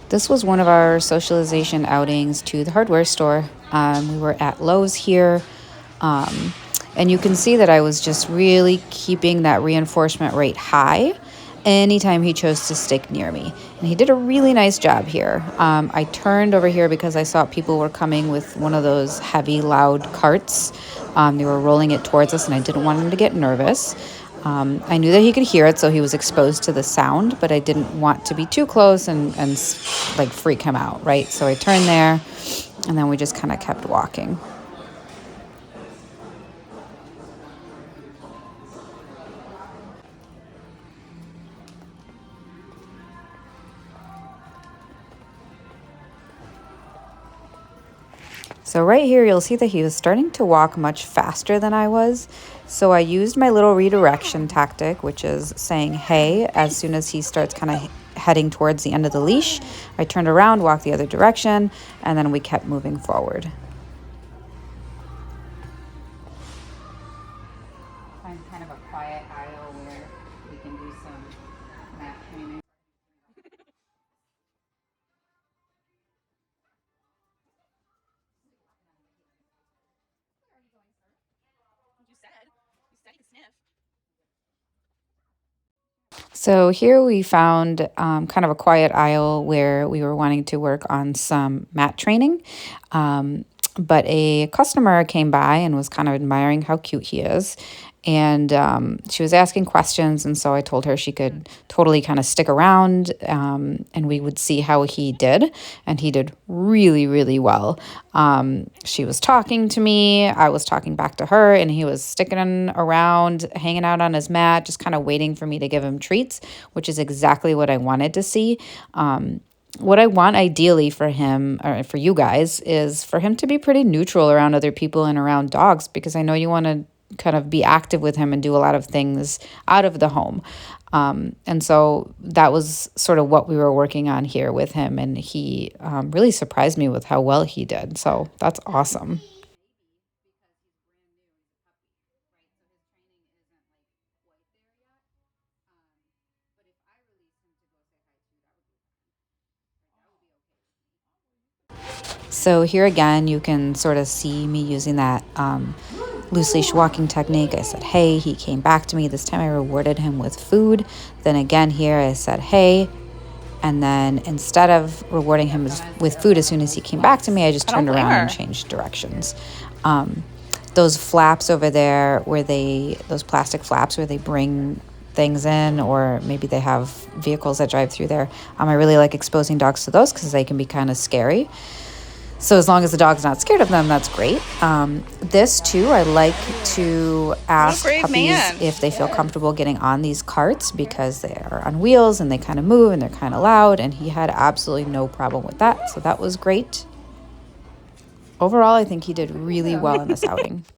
This was one of our socialization outings to the hardware store. We were at Lowe's here, um, and you can see that I was just really keeping that reinforcement rate high anytime he chose to stick near me. And he did a really nice job here. I turned over here because I saw people were coming with one of those heavy, loud carts. They were rolling it towards us, and I didn't want him to get nervous. I knew that he could hear it, so he was exposed to the sound, but I didn't want to be too close and like freak him out, right? So I turned there, and then we just kind of kept walking. So right here, you'll see that he was starting to walk much faster than I was. So I used my little redirection tactic, which is saying, hey, as soon as he starts kind of heading towards the end of the leash. I turned around, walked the other direction, and then we kept moving forward. Find kind of a quiet aisle where we can do some mat training. So here we found kind of a quiet aisle where we were wanting to work on some mat training. But a customer came by and was kind of admiring how cute he is. And she was asking questions. And so I told her she could totally kind of stick around and we would see how he did. And he did really, really well. She was talking to me, I was talking back to her, and he was sticking around, hanging out on his mat, just kind of waiting for me to give him treats, which is exactly what I wanted to see. What I want ideally for him or for you guys is for him to be pretty neutral around other people and around dogs, because I know you want to kind of be active with him and do a lot of things out of the home. And so that was sort of what we were working on here with him. And he really surprised me with how well he did. So that's awesome. So here again, you can sort of see me using that loose leash walking technique. I said, hey, he came back to me. This time I rewarded him with food. Then again here, I said, hey. And then instead of rewarding him with food as soon as he came back to me, I just turned around and changed directions. Those flaps over there those plastic flaps where they bring things in, or maybe they have vehicles that drive through there. I really like exposing dogs to those because they can be kind of scary. So as long as the dog's not scared of them, that's great. This too, I like to ask puppies if they feel comfortable getting on these carts because they are on wheels and they kind of move and they're kind of loud. And he had absolutely no problem with that. So that was great. Overall, I think he did really well in this outing.